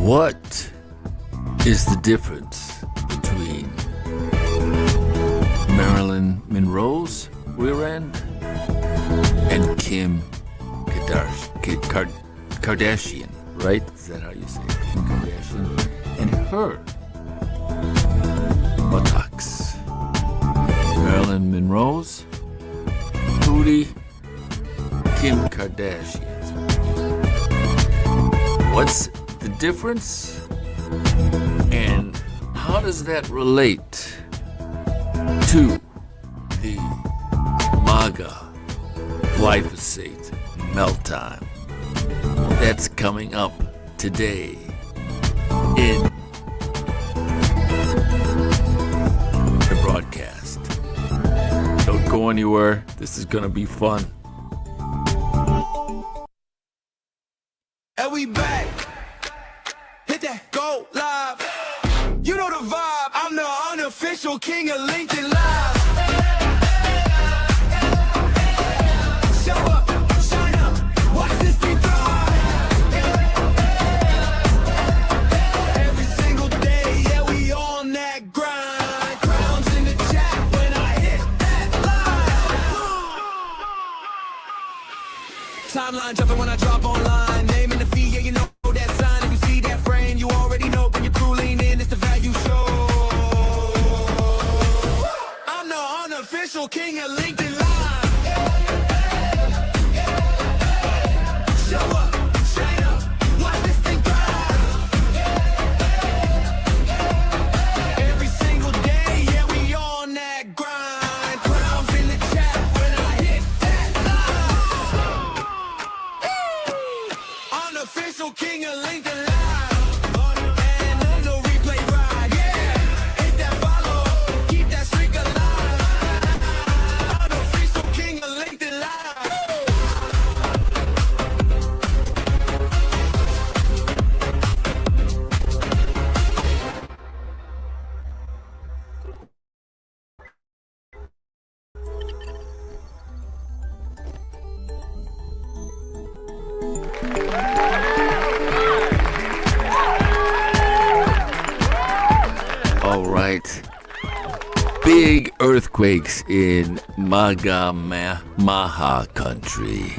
What is the difference between Marilyn Monroe's rear end and Kim Kardashian, right? Is that how you say it? Kim Kardashian and her buttocks. Marilyn Monroe's booty, Kim Kardashian's. What's the difference? And how does that relate to the MAHA Glyphosate Meltdown? That's coming up today in the broadcast. Don't go anywhere. This is going to be fun. And we back. Hit that go live. You know the vibe. I'm the unofficial king of LinkedIn Live. Show up, shine up, watch this thing thrive. Every single day, yeah, we on that grind. Crowns in the chat when I hit that line. Timeline jumping when I drop online. Name in the feed, yeah, you know that sign. If you see that frame, you already know. When your crew lean in, it's the value show. I'm the unofficial king of LinkedIn Live. Show up, shine up, watch this thing thrive. Every single day, yeah, we on that grind. Crowns in the chat when I hit that line. Unofficial king of LinkedIn Live. And on the replay ride, yeah. Hit that follow, keep that streak alive. Unofficial king of LinkedIn Live. All right. Big earthquakes in MAHA country.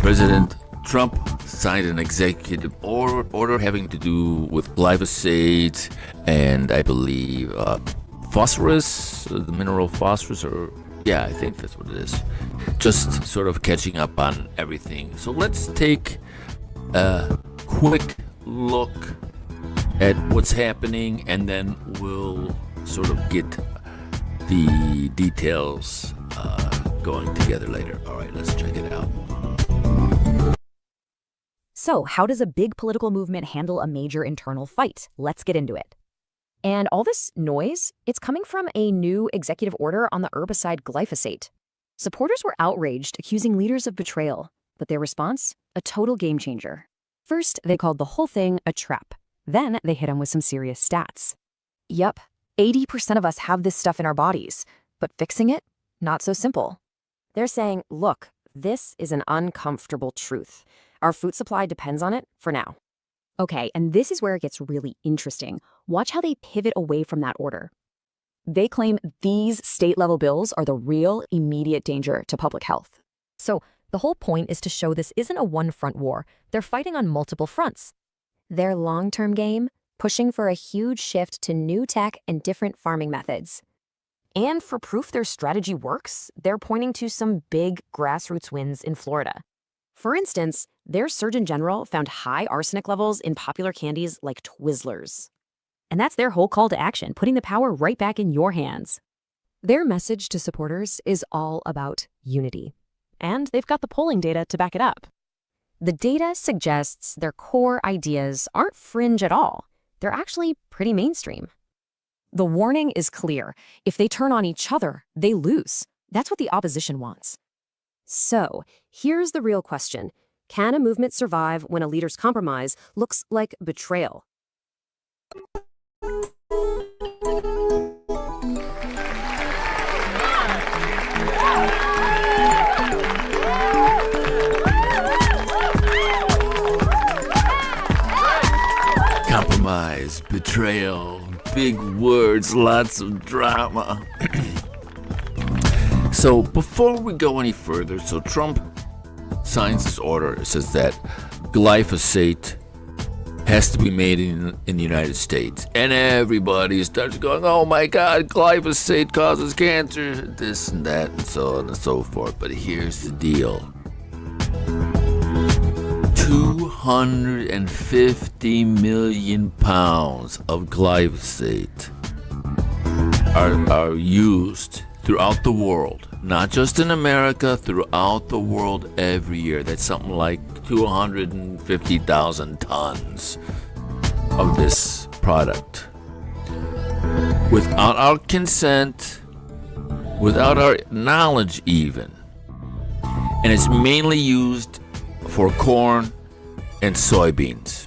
President Trump signed an executive order having to do with glyphosate and I believe phosphorus, the mineral phosphorus, or yeah, I think that's what it is. Just sort of catching up on everything. So let's take a quick look at what's happening and then we'll sort of get the details going together later. All right, let's check it out. So, how does a big political movement handle a major internal fight? Let's get into it. And all this noise, it's coming from a new executive order on the herbicide glyphosate. Supporters were outraged, accusing leaders of betrayal, but their response? A total game changer. First, they called the whole thing a trap. Then they hit him with some serious stats. Yup, 80% of us have this stuff in our bodies, but fixing it? Not so simple. They're saying, look, this is an uncomfortable truth. Our food supply depends on it for now. Okay, and this is where it gets really interesting. Watch how they pivot away from that order. They claim these state-level bills are the real, immediate danger to public health. So the whole point is to show this isn't a one-front war. They're fighting on multiple fronts. Their long-term game, pushing for a huge shift to new tech and different farming methods. And for proof their strategy works, they're pointing to some big grassroots wins in Florida. For instance, their Surgeon General found high arsenic levels in popular candies like Twizzlers. And that's their whole call to action, putting the power right back in your hands. Their message to supporters is all about unity. And they've got the polling data to back it up. The data suggests their core ideas aren't fringe at all. They're actually pretty mainstream. The warning is clear. If they turn on each other, they lose. That's what the opposition wants. So, here's the real question. Can a movement survive when a leader's compromise looks like betrayal? lies, betrayal, big words, lots of drama. So before we go any further, so Trump signs this order. It says that glyphosate has to be made in the United States. And everybody starts going, oh my God, glyphosate causes cancer, this and that, and so on and so forth. But here's the deal. 250 million pounds of glyphosate are used throughout the world, not just in America, throughout the world every year. That's something like 250,000 tons of this product. Without our consent, without our knowledge even. And it's mainly used for corn and soybeans.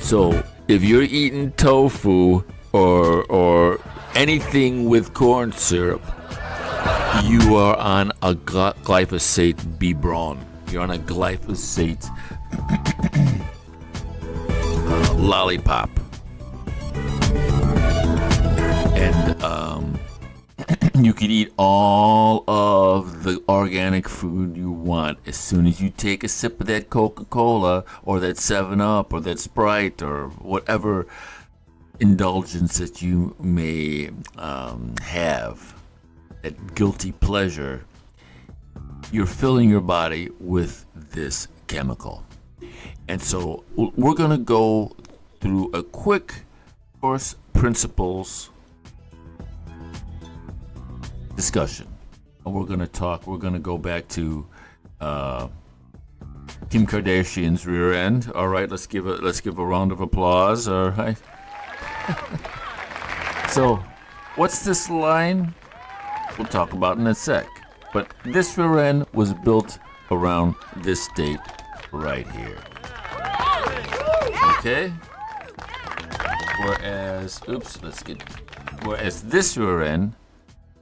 So if you're eating tofu or anything with corn syrup, you are on a glyphosate biberon. You're on a glyphosate lollipop. And you can eat all of the organic food you want as soon as you take a sip of that Coca-Cola or that 7-Up or that Sprite or whatever indulgence that you may have, that guilty pleasure. You're filling your body with this chemical. And so we're going to go through a quick first principles discussion. And we're going to go back to Kim Kardashian's rear end. All right, let's give a round of applause. All right. So, what's this line? We'll talk about in a sec. But this rear end was built around this date right here. Okay? Whereas this rear end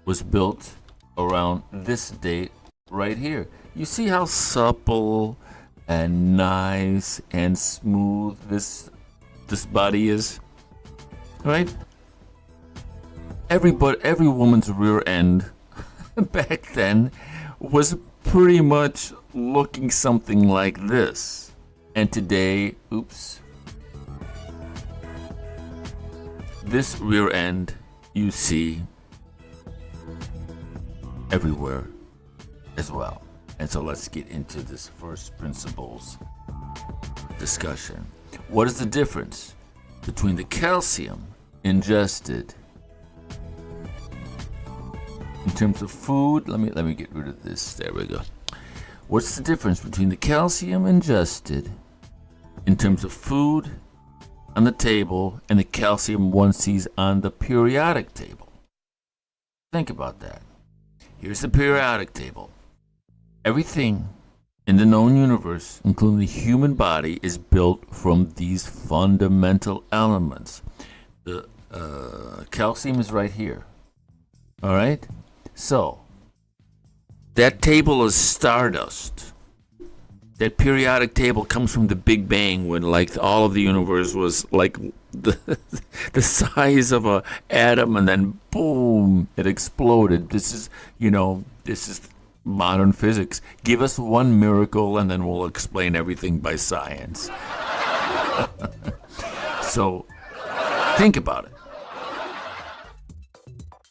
was built around this date right here. You see how supple and nice and smooth this body is? Right? Every woman's rear end back then was pretty much looking something like this. And today, this rear end you see everywhere as well. And so let's get into this first principles discussion. What is the difference between the calcium ingested in terms of food? Let me get rid of this. There we go. What's the difference between the calcium ingested in terms of food on the table and the calcium one sees on the periodic table? Think about that. Here's the periodic table. Everything in the known universe, including the human body, is built from these fundamental elements. The calcium is right here. All right? So, that table is stardust. That periodic table comes from the Big Bang, when like all of the universe was like the size of an atom, and then boom, it exploded. This is modern physics. Give us one miracle and then we'll explain everything by science. So, think about it.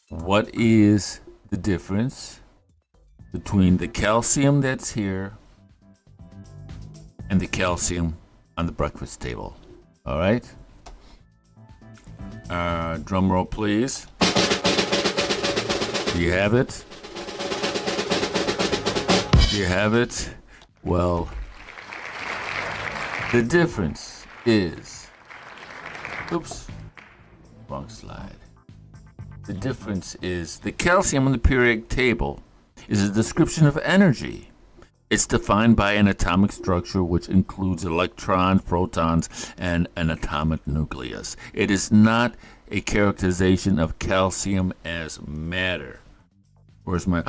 What is the difference between the calcium that's here and the calcium on the breakfast table? All right? Drum roll, please. Do you have it? Do you have it? Well, the difference is... wrong slide. The difference is the calcium on the periodic table is a description of energy. It's defined by an atomic structure which includes electrons, protons, and an atomic nucleus. It is not a characterization of calcium as matter. Where's my...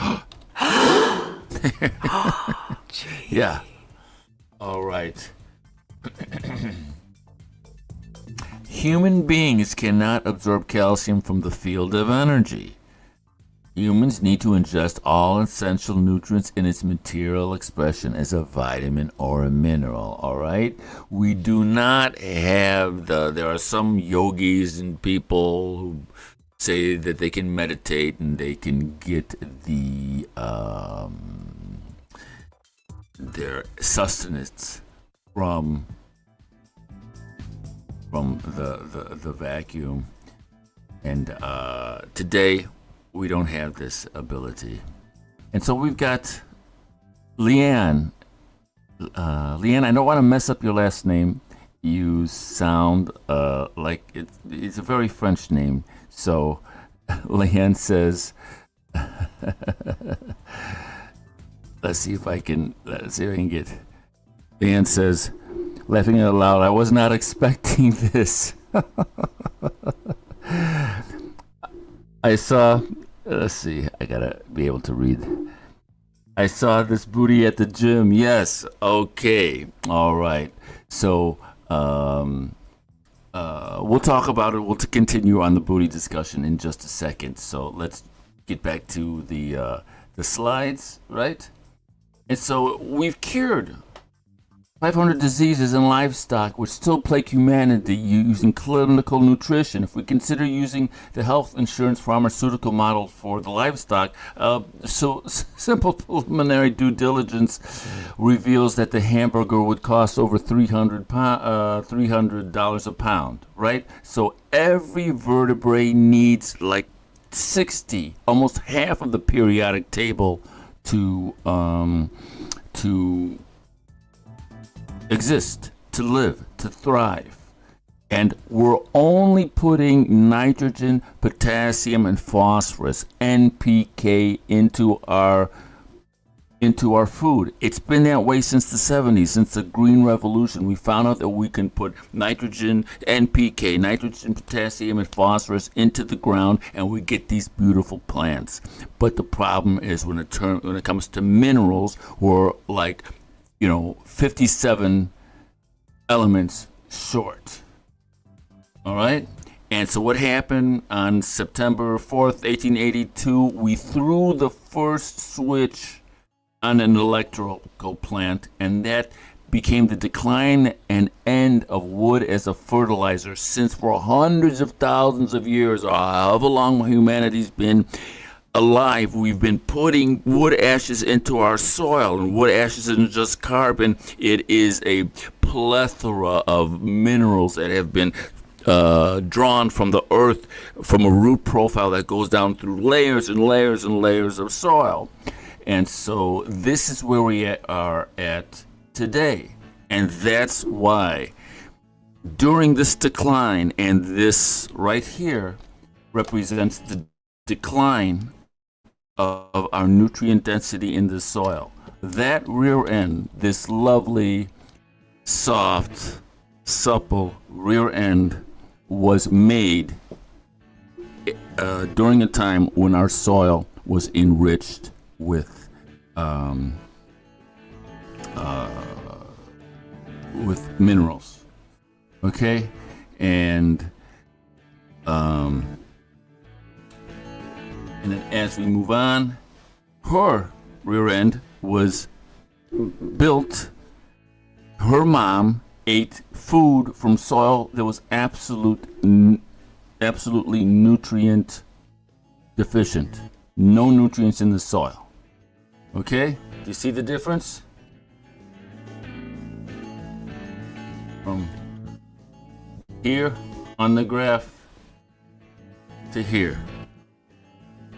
Yeah. All right. Human beings cannot absorb calcium from the field of energy. Humans need to ingest all essential nutrients in its material expression as a vitamin or a mineral, all right? We do not have there are some yogis and people who say that they can meditate and they can get their sustenance from the vacuum. And today, we don't have this ability. And so we've got Leanne. Leanne, I don't want to mess up your last name. You sound like it's a very French name. So Leanne says, let's see if I can get. Leanne says, laughing out loud, I was not expecting this. I saw, let's see, I gotta be able to read. I saw this booty at the gym. Yes, okay, all right. So we'll talk about it. We'll continue on the booty discussion in just a second. So let's get back to the slides, right? And so we've cured 500 diseases in livestock which still plague humanity using clinical nutrition. If we consider using the health insurance pharmaceutical model for the livestock, so simple preliminary due diligence reveals that the hamburger would cost over $300 a pound, right? So every vertebrae needs like 60, almost half of the periodic table to exist, to live, to thrive. And we're only putting nitrogen, potassium, and phosphorus, NPK, into our food. It's been that way since the 70s, since the Green Revolution. We found out that we can put nitrogen, NPK, nitrogen, potassium, and phosphorus into the ground, and we get these beautiful plants. But the problem is when it comes to minerals, we're like 57 elements short. All right? And so what happened on September 4th, 1882, we threw the first switch on an electrical plant, and that became the decline and end of wood as a fertilizer. Since for hundreds of thousands of years, or however long humanity's been alive, we've been putting wood ashes into our soil, and wood ashes isn't just carbon. It is a plethora of minerals that have been drawn from the earth, from a root profile that goes down through layers and layers and layers of soil. And so this is where we are at today. And that's why during this decline, and this right here represents the decline of our nutrient density in the soil. That rear end, this lovely, soft, supple rear end, was made during a time when our soil was enriched with minerals. Okay, and then as we move on, her rear end was built. Her mom ate food from soil that was absolutely nutrient deficient. No nutrients in the soil. Okay? Do you see the difference? From here on the graph to here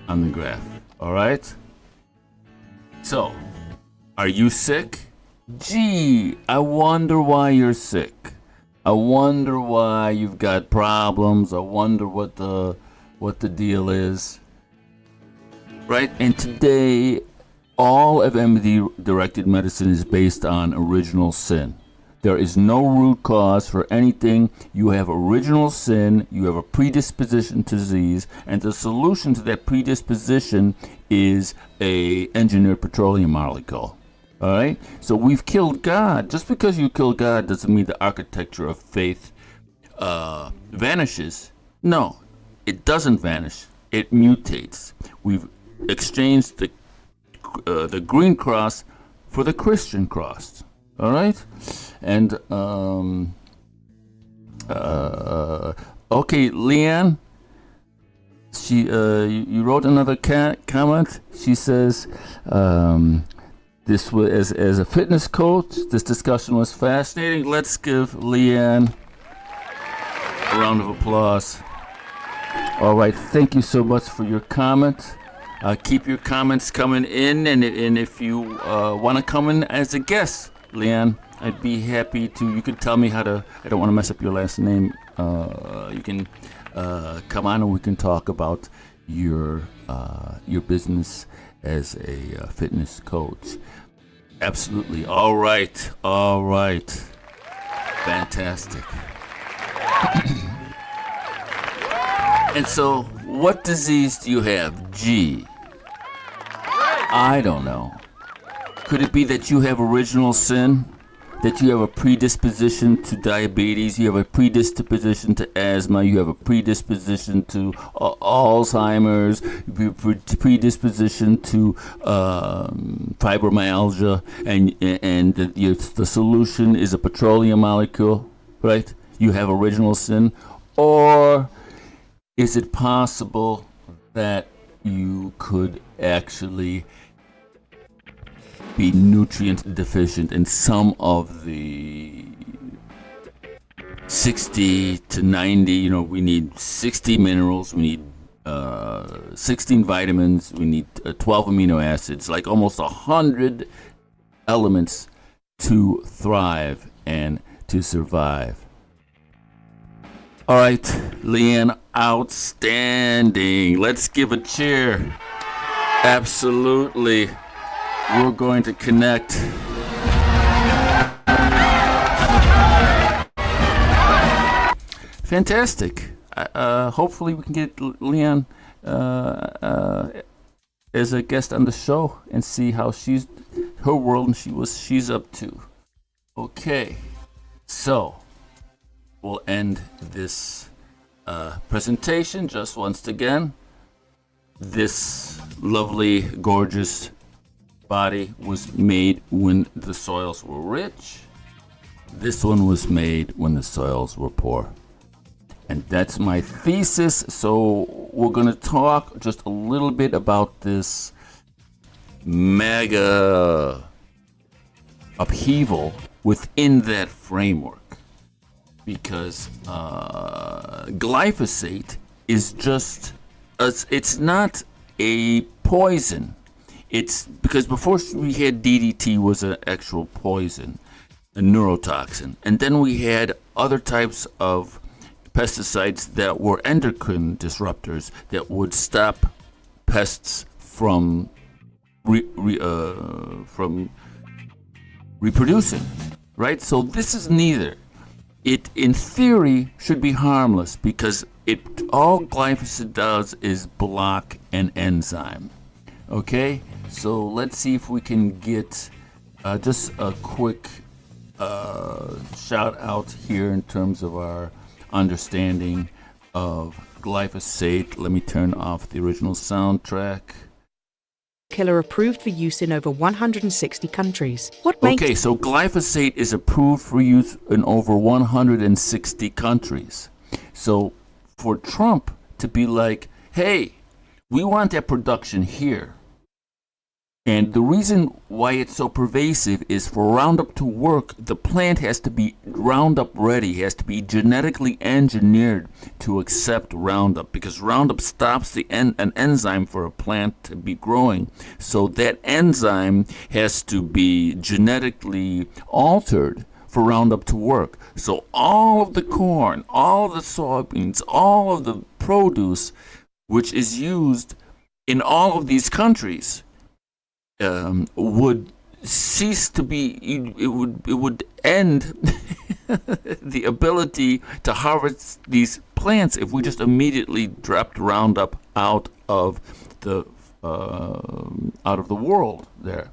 on the graph. All right? So, are you sick? Gee, I wonder why you're sick. I wonder why you've got problems. I wonder what the deal is. Right? And today, all of MD-directed medicine is based on original sin. There is no root cause for anything. You have original sin, you have a predisposition to disease, and the solution to that predisposition is a engineered petroleum molecule. All right? So we've killed God. Just because you kill God doesn't mean the architecture of faith vanishes. No, it doesn't vanish. It mutates. We've exchanged the green cross for the Christian cross. All right, and okay, Leanne. She you wrote another comment. She says, this was as a fitness coach. This discussion was fascinating. Let's give Leanne a round of applause. All right, thank you so much for your comment. Keep your comments coming in, and if you want to come in as a guest, Leanne, I'd be happy to. You could tell me how to. I don't want to mess up your last name. You can come on, and we can talk about your business as a fitness coach. Absolutely. All right. Fantastic. And so, what disease do you have? G. I don't know. Could it be that you have original sin? That you have a predisposition to diabetes, you have a predisposition to asthma, you have a predisposition to Alzheimer's, predisposition to fibromyalgia, and the solution is a petroleum molecule, right? You have original sin. Or is it possible that you could actually be nutrient deficient in some of the 60 to 90, we need 60 minerals, we need 16 vitamins, we need 12 amino acids, like almost 100 elements to thrive and to survive. All right, Leanne, outstanding. Let's give a cheer. Absolutely. We're going to connect. Fantastic. Hopefully we can get Leanne as a guest on the show and see how her world and she's up to. Okay, so we'll end this presentation just once again. This lovely, gorgeous body was made when the soils were rich. This one was made when the soils were poor. And that's my thesis. So we're going to talk just a little bit about this mega upheaval within that framework. Because glyphosate is just, it's not a poison. It's because before we had DDT was an actual poison, a neurotoxin. And then we had other types of pesticides that were endocrine disruptors that would stop pests from reproducing, right? So this is neither. It, in theory, should be harmless because all glyphosate does is block an enzyme. Okay, so let's see if we can get just a quick shout out here in terms of our understanding of glyphosate. Let me turn off the original soundtrack. Killer approved for use in over 160 countries. What makes... Okay, so glyphosate is approved for use in over 160 countries. So for Trump to be like, hey, we want that production here. And the reason why it's so pervasive is for Roundup to work, the plant has to be Roundup ready, has to be genetically engineered to accept Roundup, because Roundup stops an enzyme for a plant to be growing. So that enzyme has to be genetically altered for Roundup to work. So all of the corn, all of the soybeans, all of the produce, which is used in all of these countries, would cease to be. It would end the ability to harvest these plants if we just immediately dropped Roundup out of the world there.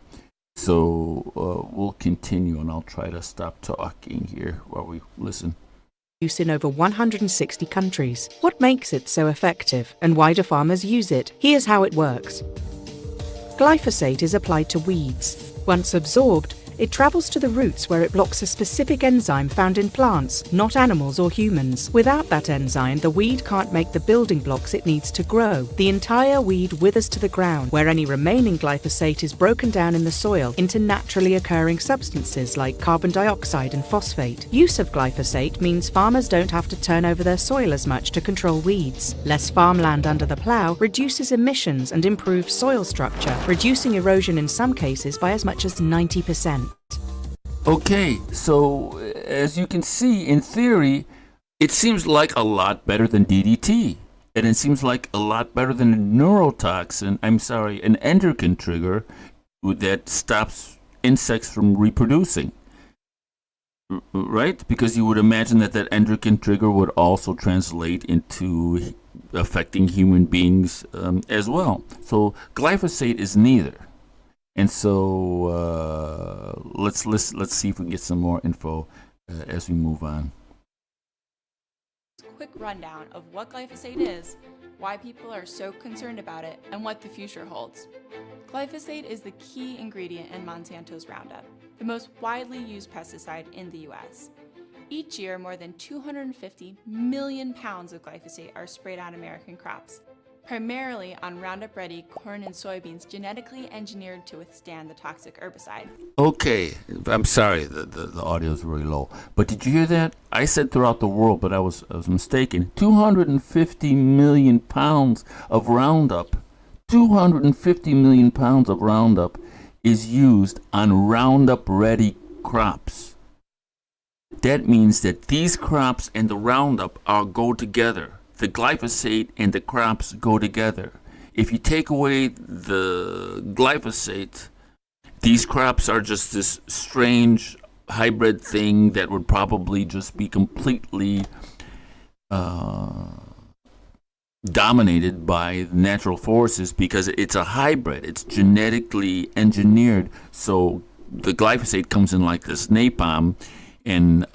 So we'll continue, and I'll try to stop talking here while we listen. use in over 160 countries. What makes it so effective, and why do farmers use it? Here's how it works. Glyphosate is applied to weeds. Once absorbed, it travels to the roots where it blocks a specific enzyme found in plants, not animals or humans. Without that enzyme, the weed can't make the building blocks it needs to grow. The entire weed withers to the ground, where any remaining glyphosate is broken down in the soil into naturally occurring substances like carbon dioxide and phosphate. Use of glyphosate means farmers don't have to turn over their soil as much to control weeds. Less farmland under the plough reduces emissions and improves soil structure, reducing erosion in some cases by as much as 90%. Okay, so as you can see, in theory, it seems like a lot better than DDT. And it seems like a lot better than a neurotoxin, an endocrine trigger that stops insects from reproducing. Right? Because you would imagine that endocrine trigger would also translate into affecting human beings as well. So glyphosate is neither. And so let's see if we can get some more info as we move on. Quick rundown of what glyphosate is, why people are so concerned about it, and what the future holds. Glyphosate is the key ingredient in Monsanto's Roundup, the most widely used pesticide in the US. Each year, more than 250 million pounds of glyphosate are sprayed on American crops, primarily on Roundup-ready corn and soybeans genetically engineered to withstand the toxic herbicide. Okay, I'm sorry, the audio is really low. But did you hear that? I said throughout the world, but I was mistaken. 250 million pounds of Roundup. 250 million pounds of Roundup is used on Roundup-ready crops. That means that these crops and the Roundup go together. The glyphosate and the crops go together. If you take away the glyphosate, these crops are just this strange hybrid thing that would probably just be completely dominated by natural forces because it's a hybrid. It's genetically engineered. So the glyphosate comes in like this napalm and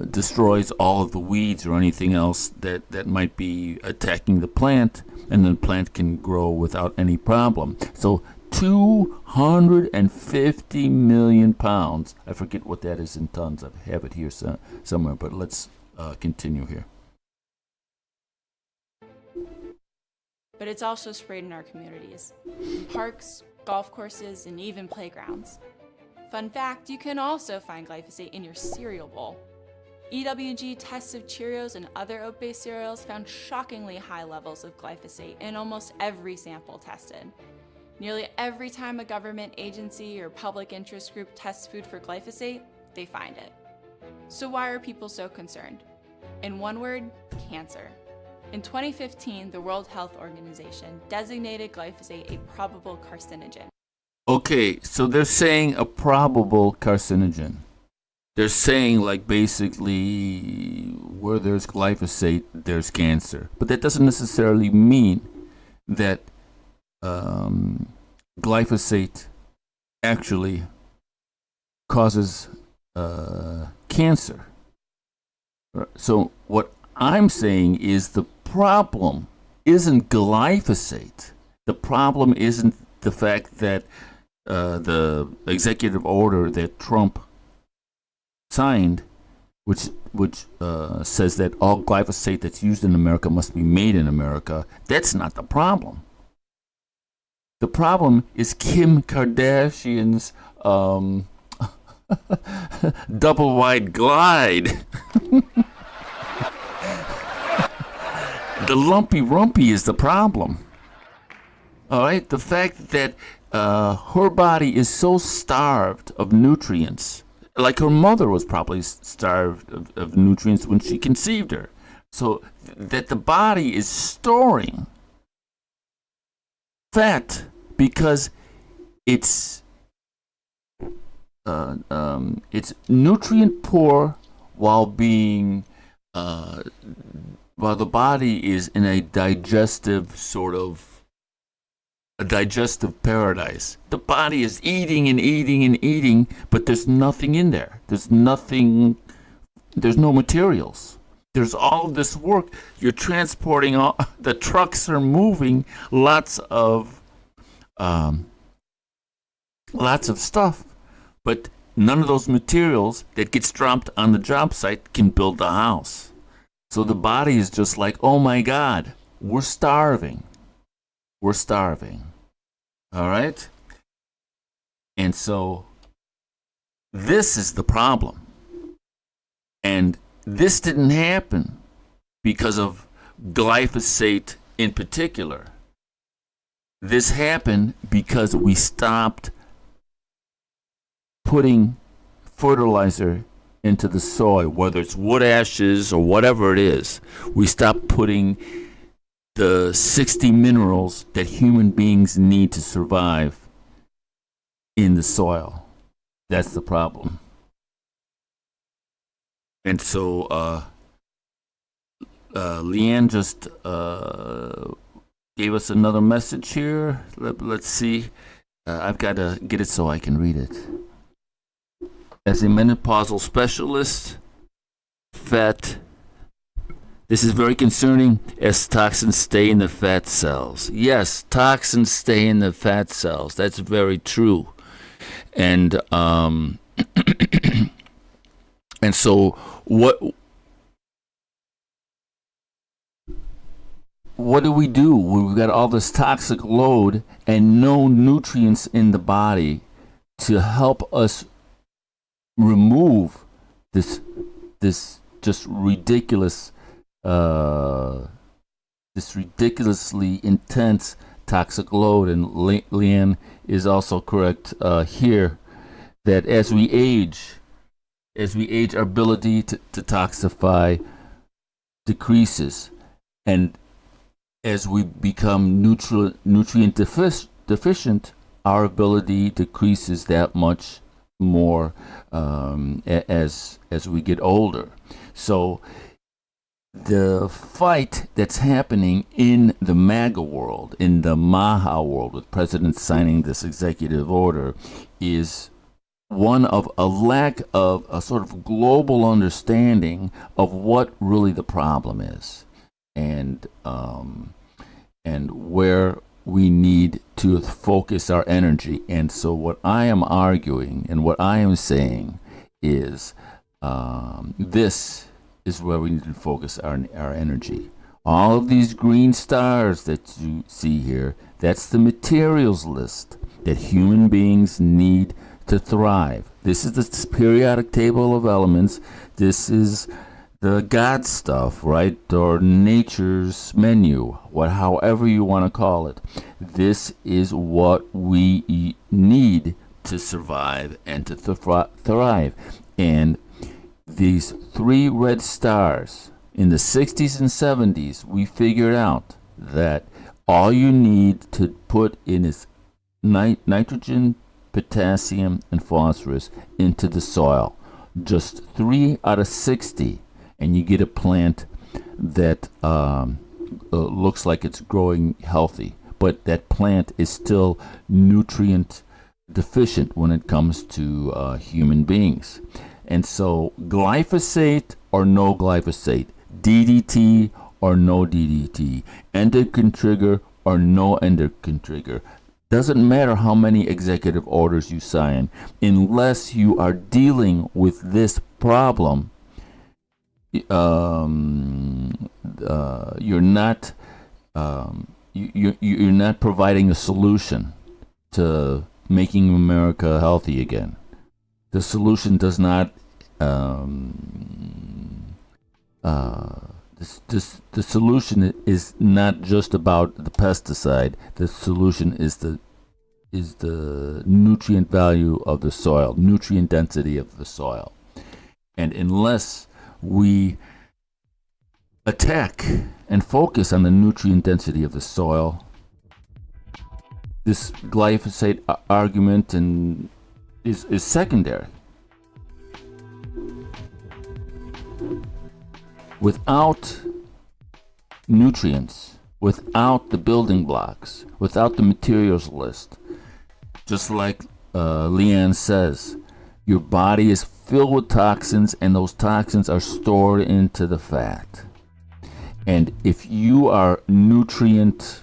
destroys all of the weeds or anything else that might be attacking the plant, and the plant can grow without any problem. So 250 million pounds. I forget what that is in tons. I have it here somewhere, but let's continue here. But it's also sprayed in our communities, in parks, golf courses, and even playgrounds. Fun fact, you can also find glyphosate in your cereal bowl. EWG tests of Cheerios and other oat-based cereals found shockingly high levels of glyphosate in almost every sample tested. Nearly every time a government agency or public interest group tests food for glyphosate, they find it. So why are people so concerned? In one word, cancer. In 2015, the World Health Organization designated glyphosate a probable carcinogen. Okay, so they're saying a probable carcinogen. They're saying like basically where there's glyphosate, there's cancer. But that doesn't necessarily mean that glyphosate actually causes cancer. So what I'm saying is the problem isn't glyphosate. The problem isn't the fact that the executive order that Trump signed, which says that all glyphosate that's used in America must be made in America. That's not the problem. The problem is Kim Kardashian's double wide glide. The lumpy rumpy is the problem. All right, the fact that her body is so starved of nutrients, like her mother was probably starved of nutrients when she conceived her, so that the body is storing fat because it's nutrient poor while being while the body is in a digestive paradise. The body is eating and eating and eating, but there's nothing in there. There's nothing There's no materials. There's all of this work. You're transporting all the trucks are moving lots of stuff, but none of those materials that gets dropped on the job site can build the house. So the body is just like, oh my God, we're starving. We're starving. All right? And so this is the problem. And this didn't happen because of glyphosate in particular. This happened because we stopped putting fertilizer into the soil, whether it's wood ashes or whatever it is. We stopped putting the 60 minerals that human beings need to survive in the soil. That's the problem. And so Leanne just gave us another message here. Let's see. I've got to get it so I can read it. As a menopausal specialist, fat. This is very concerning as toxins stay in the fat cells. Yes, toxins stay in the fat cells. That's very true. And and so what do we do? We've got all this toxic load and no nutrients in the body to help us remove this just ridiculous this ridiculously intense toxic load. And Leanne is also correct here that as we age, our ability to toxify decreases, and as we become nutrient deficient, our ability decreases that much more as we get older. So the fight that's happening in the MAGA world, in the MAHA world, with presidents signing this executive order, is one of a lack of a sort of global understanding of what really the problem is, and where we need to focus our energy. And so what I am arguing and what I am saying is this is where we need to focus our energy. All of these green stars that you see here, that's the materials list that human beings need to thrive. This is the periodic table of elements. This is the God stuff, right? Or nature's menu, however you want to call it. This is what we need to survive and to thrive. And these 3 red stars in the 60s and 70s, we figured out that all you need to put in is nitrogen, potassium, and phosphorus into the soil. Just 3 out of 60, and you get a plant that looks like it's growing healthy. But that plant is still nutrient deficient when it comes to human beings. And so glyphosate or no glyphosate, DDT or no DDT, endocrine trigger or no endocrine trigger, doesn't matter how many executive orders you sign, unless you are dealing with this problem, you're not you're not providing a solution to making America healthy again. The solution does not. The solution is not just about the pesticide. The solution is the nutrient value of the soil, nutrient density of the soil. And unless we attack and focus on the nutrient density of the soil, this glyphosate argument is secondary. Without nutrients, without the building blocks, without the materials list, just like Leanne says, your body is filled with toxins, and those toxins are stored into the fat. And if you are nutrient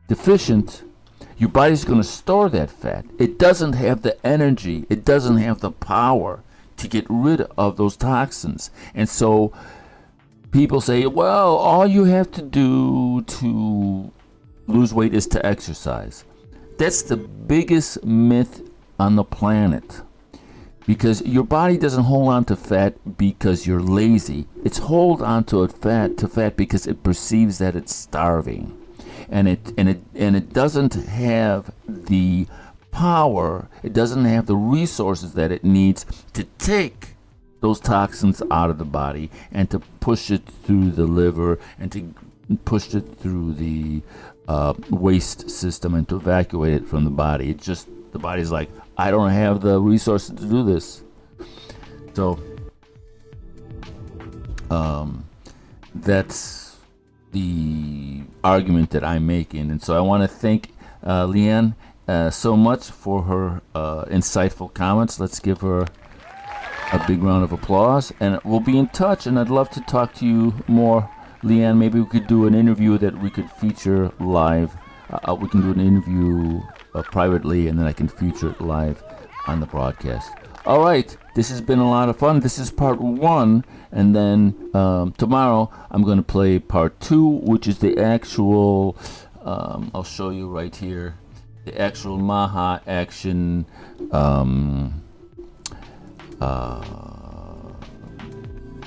deficient, your body's going to store that fat. It doesn't have the energy, it doesn't have the power to get rid of those toxins. And so people say, well, all you have to do to lose weight is to exercise. That's the biggest myth on the planet, because your body doesn't hold on to fat because you're lazy. It's hold on to fat because it perceives that it's starving, and it doesn't have the power, it doesn't have the resources that it needs to take those toxins out of the body and to push it through the liver and to push it through the waste system and to evacuate it from the body. It just, the body's like, I don't have the resources to do this. So that's the argument that I'm making. And so I want to thank Leanne so much for her insightful comments. Let's give her a big round of applause, and we'll be in touch, and I'd love to talk to you more, Leanne. Maybe we could do an interview that we could feature live. We can do an interview privately, and then I can feature it live on the broadcast. All right, this has been a lot of fun. This is part 1, and then tomorrow I'm going to play part 2, which is the actual, I'll show you right here, the actual MAHA action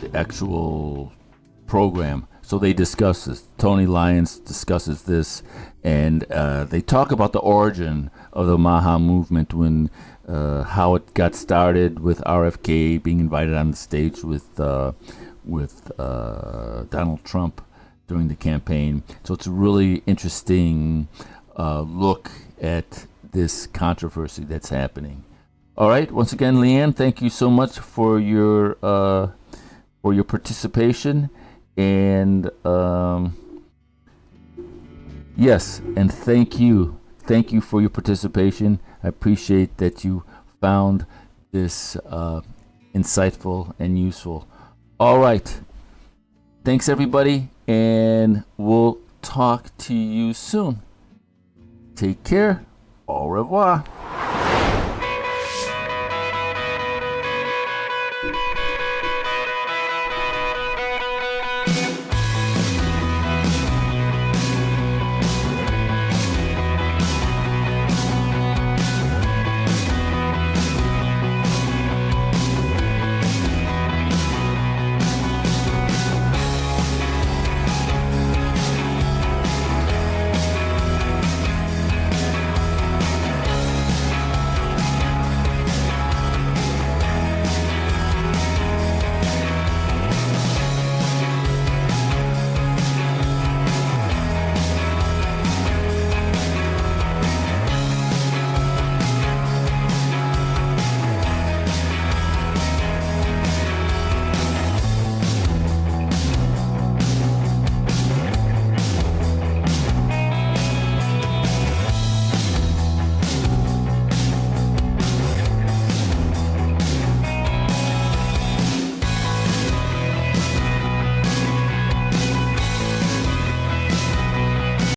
the actual program. So they discuss this. Tony Lyons discusses this, and they talk about the origin of the MAHA movement, when how it got started with RFK being invited on the stage with Donald Trump during the campaign. So it's a really interesting look at this controversy that's happening. All right. Once again, Leanne, thank you so much for your participation, and yes, and thank you for your participation. I appreciate that you found this insightful and useful. All right. Thanks, everybody, and we'll talk to you soon. Take care. Au revoir.